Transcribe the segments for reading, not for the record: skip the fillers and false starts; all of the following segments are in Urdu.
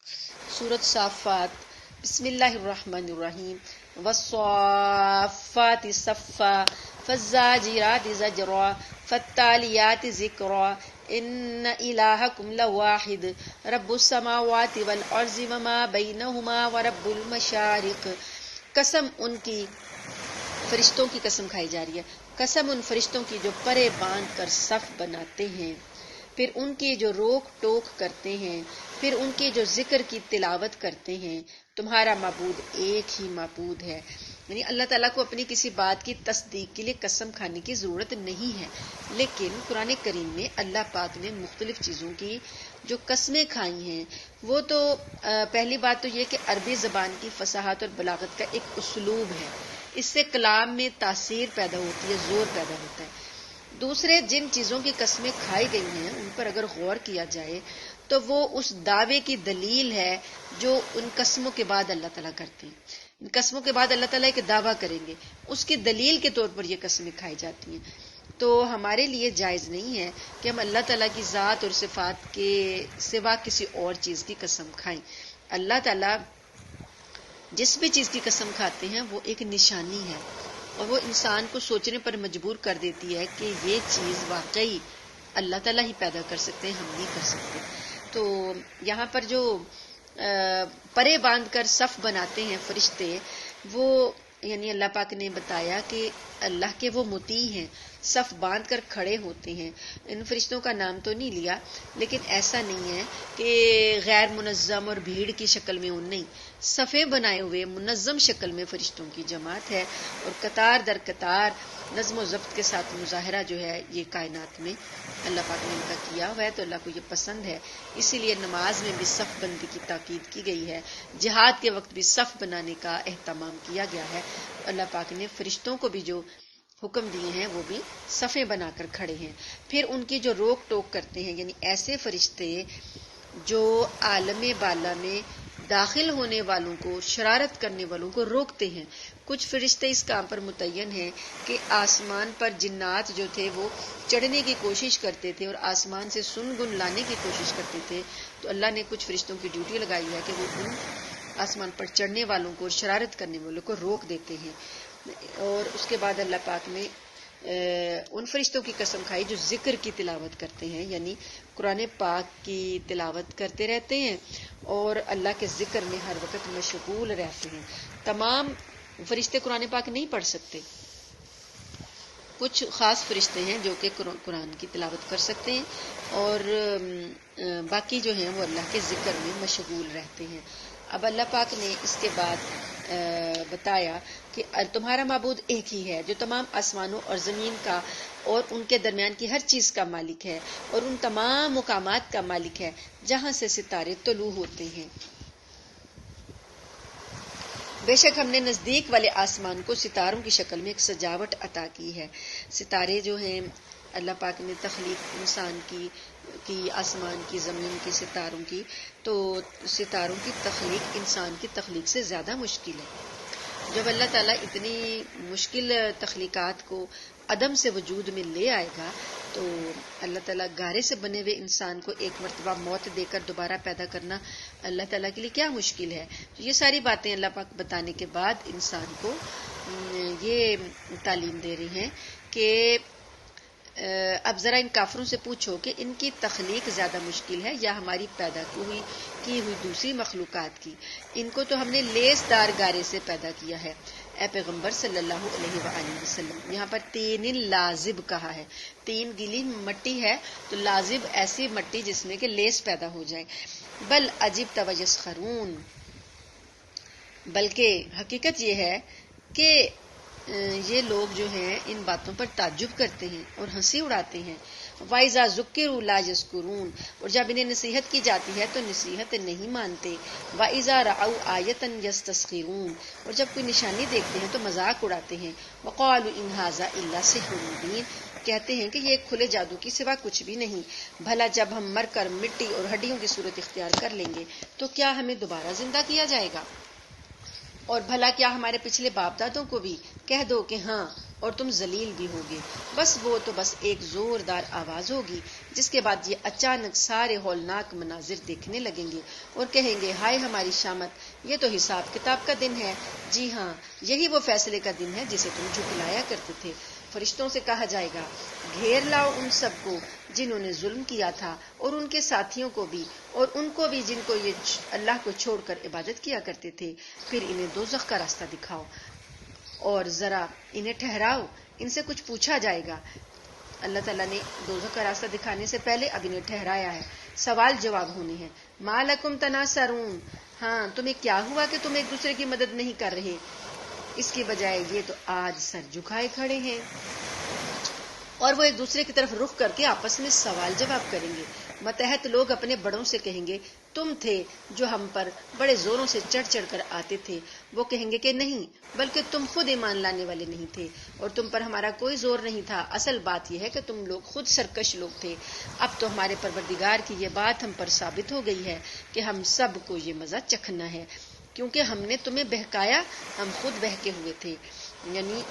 سورۃ صافات. بسم اللہ الرحمن الرحیم. والصافات صفا فالزاجرات زجرا فالتالیات ذکرا ان الہکم لواحد رب السماوات والارض وما بینہما ورب المشارق. قسم ان کی فرشتوں کی قسم کھائی جا رہی ہے. قسم ان فرشتوں کی جو پرے باندھ کر صف بناتے ہیں، پھر ان کی جو روک ٹوک کرتے ہیں، پھر ان کی جو ذکر کی تلاوت کرتے ہیں. تمہارا معبود ایک ہی معبود ہے. یعنی اللہ تعالیٰ کو اپنی کسی بات کی تصدیق کے لیے قسم کھانے کی ضرورت نہیں ہے، لیکن قرآن کریم میں اللہ پاک نے مختلف چیزوں کی جو قسمیں کھائی ہیں، وہ تو پہلی بات تو یہ کہ عربی زبان کی فصاحت اور بلاغت کا ایک اسلوب ہے، اس سے کلام میں تاثیر پیدا ہوتی ہے، زور پیدا ہوتا ہے. دوسرے جن چیزوں کی قسمیں کھائی گئی ہیں ان پر اگر غور کیا جائے تو وہ اس دعوے کی دلیل ہے جو ان قسموں کے بعد اللہ تعالیٰ کرتے ہیں. ان قسموں کے بعد اللہ تعالیٰ ایک دعویٰ کریں گے، اس کی دلیل کے طور پر یہ قسمیں کھائی جاتی ہیں. تو ہمارے لیے جائز نہیں ہے کہ ہم اللہ تعالیٰ کی ذات اور صفات کے سوا کسی اور چیز کی قسم کھائیں. اللہ تعالیٰ جس بھی چیز کی قسم کھاتے ہیں وہ ایک نشانی ہے، اور وہ انسان کو سوچنے پر مجبور کر دیتی ہے کہ یہ چیز واقعی اللہ تعالیٰ ہی پیدا کر سکتے ہیں، ہم نہیں کر سکتے. تو یہاں پر جو پرے باندھ کر صف بناتے ہیں فرشتے، وہ یعنی اللہ پاک نے بتایا کہ اللہ کے وہ مطیع ہیں، صف باندھ کر کھڑے ہوتے ہیں. ان فرشتوں کا نام تو نہیں لیا، لیکن ایسا نہیں ہے کہ غیر منظم اور بھیڑ کی شکل میں ان نہیں، صفے بنائے ہوئے منظم شکل میں فرشتوں کی جماعت ہے، اور قطار در قطار نظم و ضبط کے ساتھ مظاہرہ جو ہے یہ کائنات میں اللہ پاک نے ان کا کیا ہوا ہے. تو اللہ کو یہ پسند ہے، اسی لیے نماز میں بھی صف بندی کی تاکید کی گئی ہے، جہاد کے وقت بھی صف بنانے کا اہتمام کیا گیا ہے. اللہ پاک نے فرشتوں کو بھی جو حکم دیے ہیں وہ بھی صفیں بنا کر کھڑے ہیں. پھر ان کی جو روک ٹوک کرتے ہیں، یعنی ایسے فرشتے جو عالم بالا میں داخل ہونے والوں کو، شرارت کرنے والوں کو روکتے ہیں. کچھ فرشتے اس کام پر متعین ہیں کہ آسمان پر جنات جو تھے وہ چڑھنے کی کوشش کرتے تھے اور آسمان سے سن گن لانے کی کوشش کرتے تھے. تو اللہ نے کچھ فرشتوں کی ڈیوٹی لگائی ہے کہ وہ ان آسمان پر چڑھنے والوں کو، شرارت کرنے والوں کو روک دیتے ہیں. اور اس کے بعد اللہ پاک نے ان فرشتوں کی قسم کھائی جو ذکر کی تلاوت کرتے ہیں، یعنی قرآن پاک کی تلاوت کرتے رہتے ہیں اور اللہ کے ذکر میں ہر وقت مشغول رہتے ہیں. تمام فرشتے قرآن پاک نہیں پڑھ سکتے، کچھ خاص فرشتے ہیں جو کہ قرآن کی تلاوت کر سکتے ہیں، اور باقی جو ہیں وہ اللہ کے ذکر میں مشغول رہتے ہیں. اب اللہ پاک نے اس کے بعد بتایا کہ تمہارا معبود ایک ہی ہے جو تمام آسمانوں اور زمین کا اور ان کے درمیان کی ہر چیز کا مالک ہے، اور ان تمام مقامات کا مالک ہے جہاں سے ستارے طلوع ہوتے ہیں. بے شک ہم نے نزدیک والے آسمان کو ستاروں کی شکل میں ایک سجاوٹ عطا کی ہے. ستارے جو ہیں اللہ پاک نے تخلیق انسان کی آسمان کی، زمین کی، ستاروں کی، تو ستاروں کی تخلیق انسان کی تخلیق سے زیادہ مشکل ہے. جب اللہ تعالیٰ اتنی مشکل تخلیقات کو عدم سے وجود میں لے آئے گا تو اللہ تعالیٰ گارے سے بنے ہوئے انسان کو ایک مرتبہ موت دے کر دوبارہ پیدا کرنا اللہ تعالیٰ کے لیے کیا مشکل ہے. تو یہ ساری باتیں اللہ پاک بتانے کے بعد انسان کو یہ تعلیم دے رہی ہیں کہ اب ذرا ان کافروں سے پوچھو کہ ان کی تخلیق زیادہ مشکل ہے یا ہماری پیدا کی ہوئی دوسری مخلوقات کی. ان کو تو ہم نے لیس دار گارے سے پیدا کیا ہے. اے پیغمبر صلی اللہ علیہ وآلہ وسلم، یہاں پر تین لازب کہا ہے. تین گیلی مٹی ہے تو لازب ایسی مٹی جس میں کہ لیس پیدا ہو جائے. بل عجب تویسخرون، بلکہ حقیقت یہ ہے کہ یہ لوگ جو ہیں ان باتوں پر تعجب کرتے ہیں اور ہنسی اڑاتے ہیں. وَإِذَا ذُكِّرُوا لَا يَذْكُرُونَ، اور جب انہیں نصیحت کی جاتی ہے تو نصیحت نہیں مانتے. وَإِذَا رَأَوْا آیَةً يَسْتَسْخِرُونَ، اور جب کوئی نشانی دیکھتے ہیں تو مذاق اڑاتے ہیں. وَقَالُوا إِنْ هَٰذَا إِلَّا سِحْرٌ مُبِينٌ، کہتے ہیں کہ یہ ایک کھلے جادو کی سوا کچھ بھی نہیں. بھلا جب ہم مر کر مٹی اور ہڈیوں کی صورت اختیار کر لیں گے تو کیا ہمیں دوبارہ زندہ کیا جائے گا؟ اور بھلا کیا ہمارے پچھلے باپ دادوں کو بھی کہہ دو کہ ہاں اور تم ذلیل بھی ہوگے. بس وہ تو بس ایک زوردار آواز ہوگی جس کے بعد یہ اچانک سارے ہولناک مناظر دیکھنے لگیں گے اور کہیں گے ہائے ہماری شامت, یہ تو حساب کتاب کا دن ہے. جی ہاں, یہی وہ فیصلے کا دن ہے جسے تم جھٹلایا کرتے تھے. فرشتوں سے کہا جائے گا گھیر لاؤ ان سب کو جنہوں نے ظلم کیا تھا اور ان کے ساتھیوں کو بھی اور ان کو بھی جن کو یہ اللہ کو چھوڑ کر عبادت کیا کرتے تھے. پھر انہیں دوزخ کا راستہ دکھاؤ اور ذرا انہیں ٹھہراؤ, ان سے کچھ پوچھا جائے گا. اللہ تعالیٰ نے دوزخ کا راستہ دکھانے سے پہلے اب انہیں ٹھہرایا ہے. سوال جواب ہونے ہیں. ما لکم تناصرون, ہاں تمہیں کیا ہوا کہ تم ایک دوسرے کی مدد نہیں کر رہے؟ اس کی بجائے یہ تو آج سر جھکائے کھڑے ہیں. اور وہ ایک دوسرے کی طرف رخ کر کے آپس میں سوال جواب کریں گے. متحد لوگ اپنے بڑوں سے کہیں گے تم تھے جو ہم پر بڑے زوروں سے چڑھ چڑھ کر آتے تھے. وہ کہیں گے کہ نہیں, بلکہ تم خود ایمان لانے والے نہیں تھے اور تم پر ہمارا کوئی زور نہیں تھا. اصل بات یہ ہے کہ تم لوگ خود سرکش لوگ تھے. اب تو ہمارے پروردگار کی یہ بات ہم پر ثابت ہو گئی ہے کہ ہم سب کو یہ مزہ چکھنا ہے, کیونکہ ہم نے تمہیں بہکایا, ہم خود بہکے ہوئے تھے. یعنی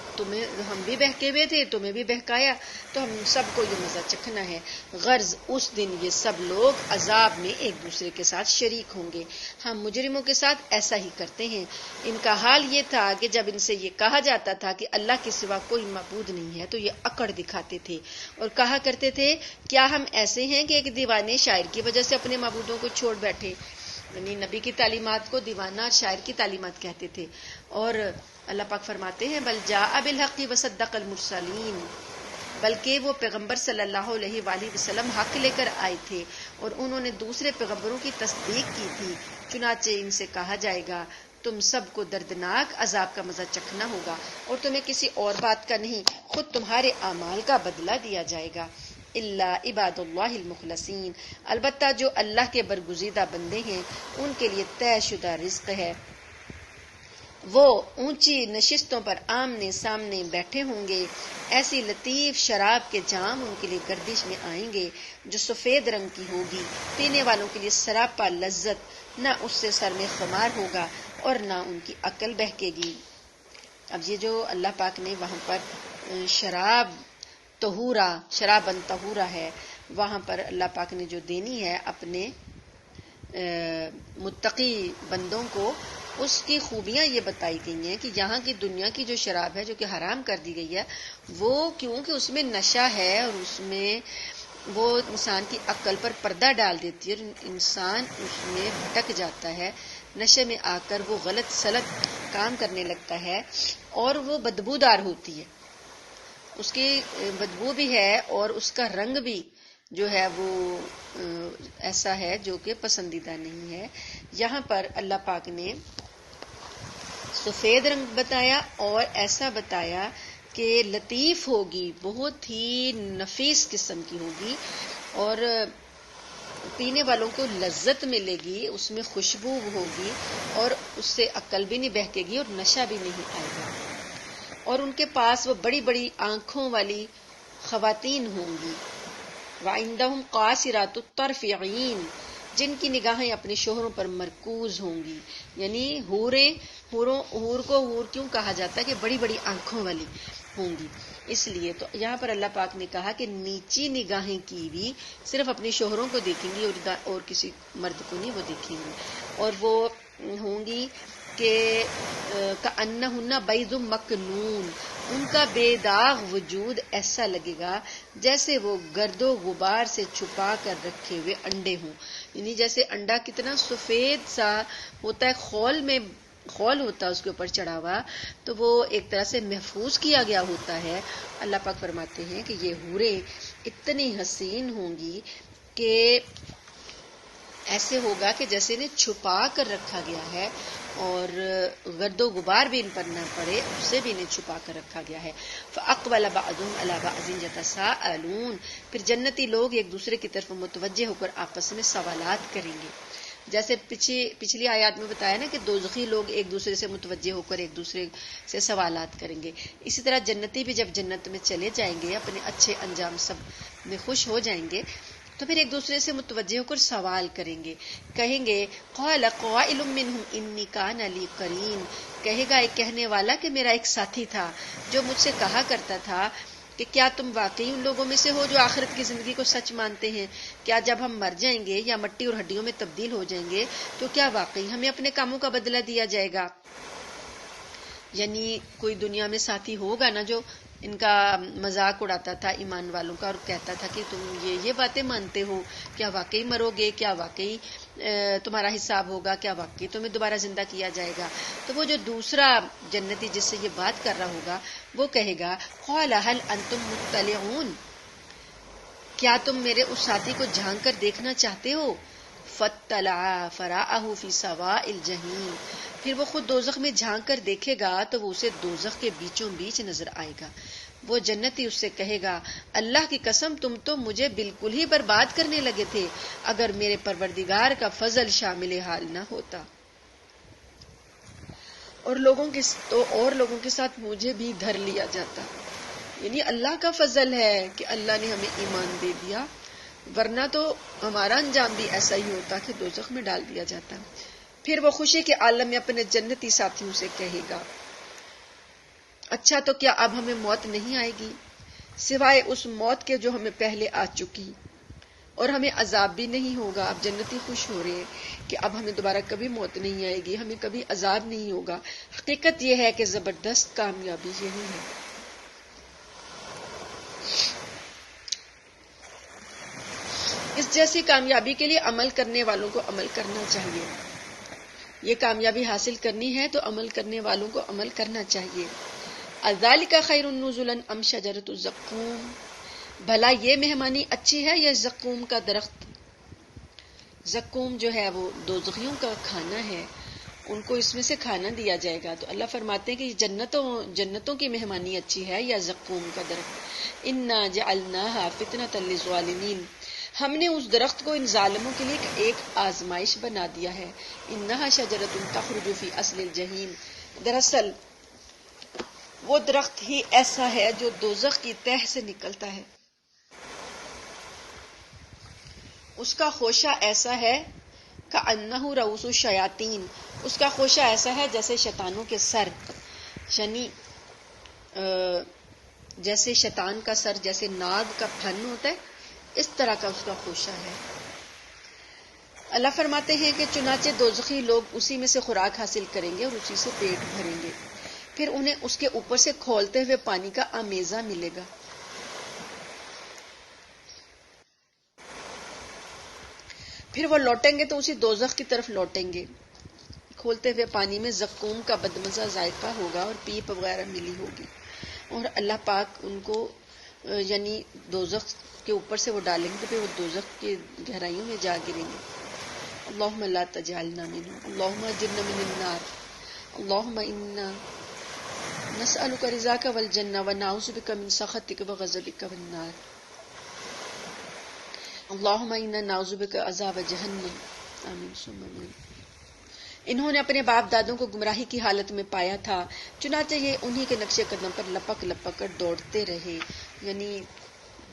ہم بھی بہکے ہوئے تھے, تمہیں بھی بہکایا, تو ہم سب کو یہ مزہ چکھنا ہے. غرض اس دن یہ سب لوگ عذاب میں ایک دوسرے کے ساتھ شریک ہوں گے. ہم مجرموں کے ساتھ ایسا ہی کرتے ہیں. ان کا حال یہ تھا کہ جب ان سے یہ کہا جاتا تھا کہ اللہ کے سوا کوئی معبود نہیں ہے تو یہ اکڑ دکھاتے تھے اور کہا کرتے تھے کیا ہم ایسے ہیں کہ ایک دیوانے شاعر کی وجہ سے اپنے معبودوں کو چھوڑ بیٹھے. یعنی نبی کی تعلیمات کو دیوانہ اور شاعر کی تعلیمات کہتے تھے. اور اللہ پاک فرماتے ہیں بل جاء بالحق وصدق المرسلین, بلکہ وہ پیغمبر صلی اللہ علیہ وآلہ وسلم حق لے کر آئے تھے اور انہوں نے دوسرے پیغمبروں کی تصدیق کی تھی. چنانچہ ان سے کہا جائے گا تم سب کو دردناک عذاب کا مزہ چکھنا ہوگا اور تمہیں کسی اور بات کا نہیں, خود تمہارے اعمال کا بدلہ دیا جائے گا. الا عباد اللہ المخلصین, البتہ جو اللہ کے برگزیدہ بندے ہیں ان کے لیے طے شدہ رزق ہے. وہ اونچی نشستوں پر آمنے سامنے بیٹھے ہوں گے. ایسی لطیف شراب کے جام ان کے لیے گردش میں آئیں گے جو سفید رنگ کی ہوگی. پینے والوں کے لیے سراپا لذت, نہ اس سے سر میں خمار ہوگا اور نہ ان کی عقل بہکے گی. اب یہ جو اللہ پاک نے وہاں پر شرابن طہورا ہے, وہاں پر اللہ پاک نے جو دینی ہے اپنے متقی بندوں کو, اس کی خوبیاں یہ بتائی گئی ہیں کہ یہاں کی دنیا کی جو شراب ہے جو کہ حرام کر دی گئی ہے, وہ کیونکہ اس میں نشہ ہے اور اس میں وہ انسان کی عقل پر پردہ ڈال دیتی ہے اور انسان اس میں بھٹک جاتا ہے. نشے میں آ کر وہ غلط سلط کام کرنے لگتا ہے اور وہ بدبودار ہوتی ہے. اس کی بدبو بھی ہے اور اس کا رنگ بھی جو ہے وہ ایسا ہے جو کہ پسندیدہ نہیں ہے. یہاں پر اللہ پاک نے سفید رنگ بتایا اور ایسا بتایا کہ لطیف ہوگی, بہت ہی نفیس قسم کی ہوگی اور پینے والوں کو لذت ملے گی, اس میں خوشبو ہوگی اور اس سے عقل بھی نہیں بہکے گی اور نشہ بھی نہیں آئے گا. اور ان کے پاس وہ بڑی بڑی آنکھوں والی خواتین ہوں گی. وعندہم قاصرات الطرف عین, جن کی نگاہیں اپنے شوہروں پر مرکوز ہوں گی. یعنی حور کو حور کیوں کہا جاتا ہے کہ بڑی بڑی آنکھوں والی ہوں گی, اس لیے تو یہاں پر اللہ پاک نے کہا کہ نیچی نگاہیں کی بھی صرف اپنے شوہروں کو دیکھیں گی اور کسی مرد کو نہیں وہ دیکھیں گی. اور وہ ہوں گی کہ کأنہن بیض مکنون, ان کا بے داغ وجود ایسا لگے گا جیسے وہ گرد و غبار سے چھپا کر رکھے ہوئے انڈے ہوں. یعنی جیسے انڈا کتنا سفید سا ہوتا ہے, خول ہوتا ہے اس کے اوپر چڑھا ہوا, تو وہ ایک طرح سے محفوظ کیا گیا ہوتا ہے. اللہ پاک فرماتے ہیں کہ یہ حوریں اتنی حسین ہوں گی کہ ایسے ہوگا کہ جیسے انہیں چھپا کر رکھا گیا ہے اور گرد و غبار بھی ان پر نہ پڑے, اس سے بھی انہیں چھپا کر رکھا گیا ہے. فَأَقْبَلَ بَعْضُهُمْ عَلَى بَعْضٍ يَتَسَاءَلُونَ, پھر جنتی لوگ ایک دوسرے کی طرف متوجہ ہو کر آپس میں سوالات کریں گے. جیسے پچھلی آیات میں بتایا نا کہ دوزخی لوگ ایک دوسرے سے متوجہ ہو کر ایک دوسرے سے سوالات کریں گے, اسی طرح جنتی بھی جب جنت میں چلے جائیں گے, اپنے اچھے انجام سب میں خوش ہو جائیں گے, تو پھر ایک دوسرے سے متوجہ ہو کر سوال کریں گے، کہیں گے قال قائل منہم انی کان لی قرین، کہے گا ایک کہنے والا کہ میرا ایک ساتھی تھا جو مجھ سے کہا کرتا تھا کہ کیا تم واقعی ان لوگوں میں سے ہو جو آخرت کی زندگی کو سچ مانتے ہیں؟ کیا جب ہم مر جائیں گے یا مٹی اور ہڈیوں میں تبدیل ہو جائیں گے تو کیا واقعی ہمیں اپنے کاموں کا بدلہ دیا جائے گا؟ یعنی کوئی دنیا میں ساتھی ہوگا نا جو ان کا مذاق اڑاتا تھا ایمان والوں کا اور کہتا تھا کہ تم یہ باتیں مانتے ہو، کیا واقعی مرو گے؟ کیا واقعی تمہارا حساب ہوگا؟ کیا واقعی تمہیں دوبارہ زندہ کیا جائے گا؟ تو وہ جو دوسرا جنتی جس سے یہ بات کر رہا ہوگا وہ کہے گا قال هل انتم مطلعون، کیا تم میرے اس ساتھی کو جھانک کر دیکھنا چاہتے ہو؟ فاطلع فرآہ فی سواء الجحیم، پھر وہ خود دوزخ میں جھانک کر دیکھے گا تو وہ اسے دوزخ کے بیچوں بیچ نظر آئے گا۔ وہ جنتی اس سے کہے گا اللہ کی قسم تم تو مجھے بالکل ہی برباد کرنے لگے تھے اگر میرے پروردگار کا فضل شامل حال نہ ہوتا، اور لوگوں کے ساتھ مجھے بھی دھر لیا جاتا۔ یعنی اللہ کا فضل ہے کہ اللہ نے ہمیں ایمان دے دیا، ورنہ تو ہمارا انجام بھی ایسا ہی ہوتا کہ دوزخ میں ڈال دیا جاتا۔ پھر وہ خوشی کے عالم میں اپنے جنتی ساتھیوں سے کہے گا اچھا تو کیا اب ہمیں موت نہیں آئے گی سوائے اس موت کے جو ہمیں پہلے آ چکی، اور ہمیں عذاب بھی نہیں ہوگا؟ اب جنتی خوش ہو رہے ہیں کہ اب ہمیں دوبارہ کبھی موت نہیں آئے گی، ہمیں کبھی عذاب نہیں ہوگا۔ حقیقت یہ ہے کہ زبردست کامیابی یہی ہے۔ اس جیسی کامیابی کے لیے عمل کرنے والوں کو عمل کرنا چاہیے۔ یہ کامیابی حاصل کرنی ہے تو عمل کرنے والوں کو عمل کرنا چاہیے۔ اذالک خیر نزلا ام شجرۃ الزقوم، بھلا یہ مہمانی اچھی ہے یا زقوم کا درخت؟ زقوم جو ہے وہ دوزخیوں کا کھانا ہے، ان کو اس میں سے کھانا دیا جائے گا۔ تو اللہ فرماتے ہیں کہ جنتوں کی مہمانی اچھی ہے یا زقوم کا درخت؟ انا جعلناها فتنة للظالمین، ہم نے اس درخت کو ان ظالموں کے لیے ایک آزمائش بنا دیا ہے۔ انہا شجرۃ تخرج فی اصل الجحیم، دراصل وہ درخت ہی ایسا ہے جو دوزخ کی تہ سے نکلتا ہے، اس کا خوشہ ایسا ہے کأنہ رؤوس الشیاطین، اس کا خوشہ ایسا ہے جیسے شیطانوں کے سر، یعنی جیسے شیطان کا سر جیسے ناگ کا پھن ہوتا ہے اس طرح کا اس کا خوشہ ہے۔ اللہ فرماتے ہیں کہ چنانچہ دوزخی لوگ اسی میں سے خوراک حاصل کریں گے اور اسی سے پیٹ بھریں گے، پھر انہیں اس کے اوپر سے کھولتے ہوئے پانی کا آمیزہ ملے گا۔ پھر وہ لوٹیں گے تو اسی دوزخ کی طرف لوٹیں گے، کھولتے ہوئے پانی میں زقوم کا بدمزہ ذائقہ ہوگا اور پیپ وغیرہ ملی ہوگی، اور اللہ پاک ان کو یعنی دوزخ کے اوپر سے وہ ڈالیں گے تو پھر وہ دوزخ کے گہرائیوں میں جا گریں گے۔ اللہم لا تجعلنا منہم، اللہم اجرنا من النار، اللہم انا نسألک رضاک والجنہ ونعوذ بک من سخطک وغضبک والنار، اللہم انا نعوذ بک عذاب جہنم، آمین ثم آمین۔ انہوں نے اپنے باپ دادوں کو گمراہی کی حالت میں پایا تھا، چنانچہ یہ انہی کے نقش قدم پر لپک لپک کر دوڑتے رہے۔ یعنی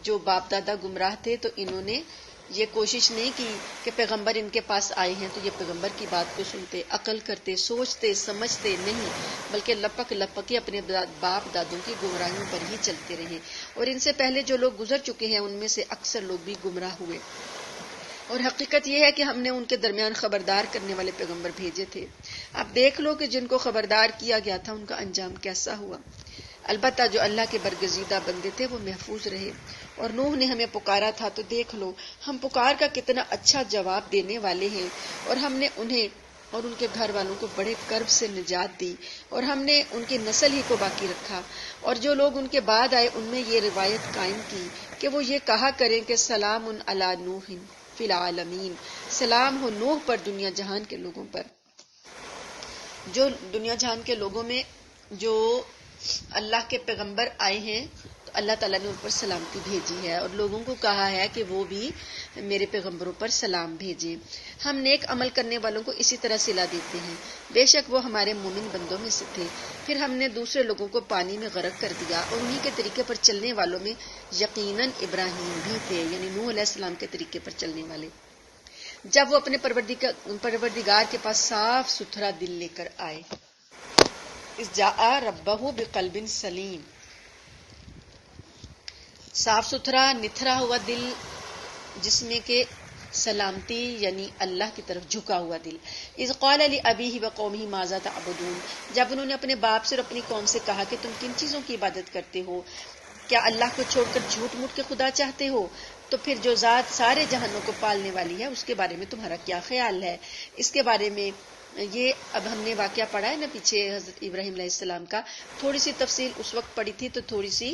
جو باپ دادا گمراہ تھے تو انہوں نے یہ کوشش نہیں کی کہ پیغمبر ان کے پاس آئے ہیں تو یہ پیغمبر کی بات کو سنتے، عقل کرتے، سوچتے سمجھتے نہیں، بلکہ لپک لپک کے اپنے باپ دادوں کی گمراہیوں پر ہی چلتے رہے۔ اور ان سے پہلے جو لوگ گزر چکے ہیں ان میں سے اکثر لوگ بھی گمراہ ہوئے، اور حقیقت یہ ہے کہ ہم نے ان کے درمیان خبردار کرنے والے پیغمبر بھیجے تھے۔ اب دیکھ لو کہ جن کو خبردار کیا گیا تھا ان کا انجام کیسا ہوا۔ البتہ جو اللہ کے برگزیدہ بندے تھے وہ محفوظ رہے، اور نوح نے ہمیں پکارا تھا تو دیکھ لو ہم پکار کا کتنا اچھا جواب دینے والے ہیں، اور ہم نے انہیں اور ان کے گھر والوں کو بڑے کرب سے نجات دی، اور ہم نے ان کی نسل ہی کو باقی رکھا، اور جو لوگ ان کے بعد آئے ان میں یہ روایت قائم کی کہ وہ یہ کہا کریں کہ سلام علی نوح فی العالمین، سلام ہو نوح پر دنیا جہان کے لوگوں پر۔ جو دنیا جہان کے لوگوں میں جو اللہ کے پیغمبر آئے ہیں تو اللہ تعالیٰ نے ان پر سلامتی بھیجی ہے اور لوگوں کو کہا ہے کہ وہ بھی میرے پیغمبروں پر سلام بھیجیں. ہم نیک عمل کرنے والوں کو اسی طرح صلہ دیتے ہیں، بے شک وہ ہمارے مومن بندوں میں سے تھے. پھر ہم نے دوسرے لوگوں کو پانی میں غرق کر دیا اور انہی کے طریقے پر چلنے والوں میں یقیناً ابراہیم بھی تھے، یعنی نوح علیہ السلام کے طریقے پر چلنے والے. جب وہ اپنے پروردگار کے پاس صاف ستھرا دل لے کر آئے، اذ جاء ربہ بقلب سلیم، صاف ستھرا نتھرا ہوا دل جس میں کہ سلامتی یعنی اللہ کی طرف جھکا ہوا دل. اذ قال لأبیہ وقومہ ماذا تعبدون، جب انہوں نے اپنے باپ سے اور اپنی قوم سے کہا کہ تم کن چیزوں کی عبادت کرتے ہو، کیا اللہ کو چھوڑ کر جھوٹ موٹ کے خدا چاہتے ہو؟ تو پھر جو ذات سارے جہانوں کو پالنے والی ہے اس کے بارے میں تمہارا کیا خیال ہے؟ اس کے بارے میں یہ اب ہم نے واقعہ پڑھا ہے نا پیچھے حضرت ابراہیم علیہ السلام کا، تھوڑی سی تفصیل اس وقت پڑھی تھی تو تھوڑی سی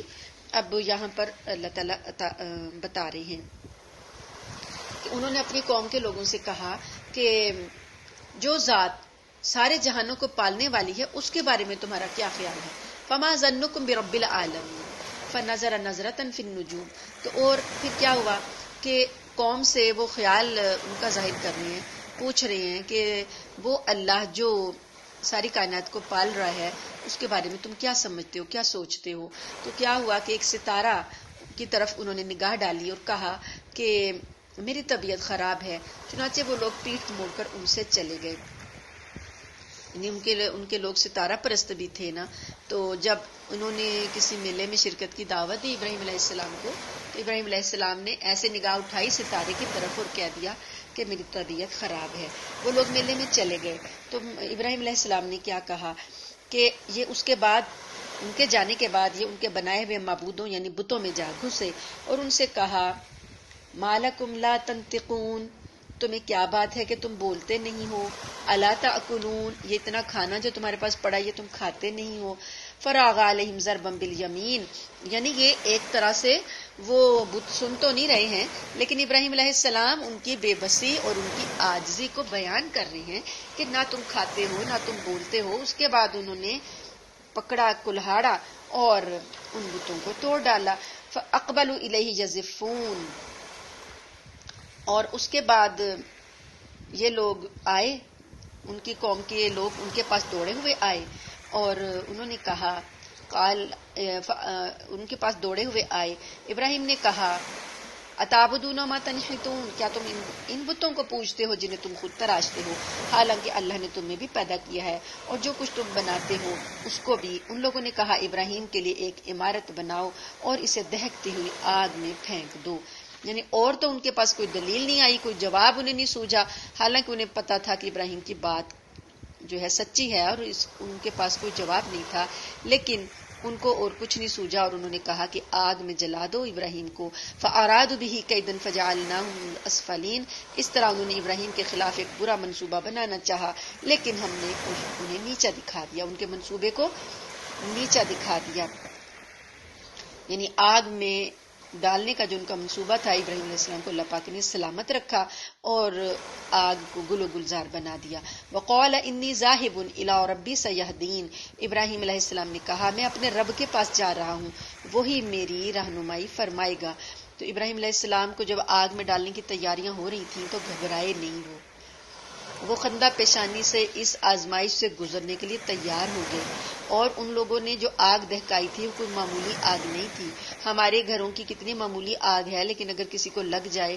اب یہاں پر اللہ تعالیٰ بتا رہے ہیں کہ انہوں نے اپنی قوم کے لوگوں سے کہا کہ جو ذات سارے جہانوں کو پالنے والی ہے اس کے بارے میں تمہارا کیا خیال ہے؟ فما ظنکم برب العالمین فنظر نظرۃ فی النجوم. تو اور پھر کیا ہوا کہ قوم سے وہ خیال ان کا ظاہر کر رہے ہیں، پوچھ رہے ہیں کہ وہ اللہ جو ساری کائنات کو پال رہا ہے اس کے بارے میں تم کیا سمجھتے ہو، کیا سوچتے ہو؟ تو کیا ہوا کہ ایک ستارہ کی طرف انہوں نے نگاہ ڈالی اور کہا کہ میری طبیعت خراب ہے. چنانچہ وہ لوگ پیٹھ موڑ کر ان سے چلے گئے. یعنی ان کے لوگ ستارہ پرست بھی تھے نا. تو جب انہوں نے کسی میلے میں شرکت کی دعوت دی ابراہیم علیہ السلام کو، تو ابراہیم علیہ السلام نے ایسے نگاہ اٹھائی ستارے کی طرف اور کہہ دیا کہ میری طبیعت خراب ہے. وہ لوگ میلے میں چلے گئے تو ابراہیم علیہ السلام نے کیا کہا کہ یہ اس کے بعد ان کے جانے کے بعد یہ ان کے بنائے ہوئے معبودوں یعنی بتوں میں جا گھسے اور ان سے کہا مالکم لا تنطقون، تمہیں کیا بات ہے کہ تم بولتے نہیں ہو؟ الا تاکلون، یہ اتنا کھانا جو تمہارے پاس پڑا یہ تم کھاتے نہیں ہو؟ فراغ علیہم ضربا بالیمین، یعنی یہ ایک طرح سے وہ بت سن تو نہیں رہے ہیں لیکن ابراہیم علیہ السلام ان کی بے بسی اور ان کی عاجزی کو بیان کر رہے ہیں کہ نہ تم کھاتے ہو نہ تم بولتے ہو. اس کے بعد انہوں نے پکڑا کلہاڑا اور ان بتوں کو توڑ ڈالا. فاقبلوا الیہ یزفون، اور اس کے بعد یہ لوگ آئے، ان کی قوم کے لوگ ان کے پاس دوڑے ہوئے آئے اور انہوں نے کہا ان کے پاس دوڑے ہوئے آئے. ابراہیم نے کہا اتعبدون ما تنحتون، کیا تم ان بتوں کو پوجتے ہو جنہیں تم خود تراشتے ہو، حالانکہ اللہ نے تمہیں بھی پیدا کیا ہے اور جو کچھ تم بناتے ہو اس کو بھی. ان لوگوں نے کہا ابراہیم کے لیے ایک عمارت بناؤ اور اسے دہکتی ہوئی آگ میں پھینک دو. یعنی اور تو ان کے پاس کوئی دلیل نہیں آئی، کوئی جواب انہیں نہیں سوجا، حالانکہ انہیں پتا تھا کہ ابراہیم کی بات جو ہے سچی ہے اور ان کے پاس کوئی جواب نہیں تھا، لیکن ان کو اور کچھ نہیں سوجا اور انہوں نے کہا کہ آگ میں جلا دو ابراہیم کو. فارادوا به کیدا فجعلناهم الاسفلین، اس طرح انہوں نے ابراہیم کے خلاف ایک برا منصوبہ بنانا چاہا لیکن ہم نے انہیں نیچا دکھا دیا، ان کے منصوبے کو نیچا دکھا دیا. یعنی آگ میں ڈالنے کا جو ان کا منصوبہ تھا ابراہیم علیہ السلام کو اللہ پاک نے سلامت رکھا اور آگ کو گل و گلزار بنا دیا. وقال انی ذاہب الی ربی سیہدین، ابراہیم علیہ السلام نے کہا میں اپنے رب کے پاس جا رہا ہوں، وہی میری رہنمائی فرمائے گا. تو ابراہیم علیہ السلام کو جب آگ میں ڈالنے کی تیاریاں ہو رہی تھیں تو گھبرائے نہیں، وہ خندہ پیشانی سے اس آزمائش سے گزرنے کے لیے تیار ہو گئے. اور ان لوگوں نے جو آگ دہکائی تھی وہ کوئی معمولی آگ نہیں تھی. ہمارے گھروں کی کتنی معمولی آگ ہے لیکن اگر کسی کو لگ جائے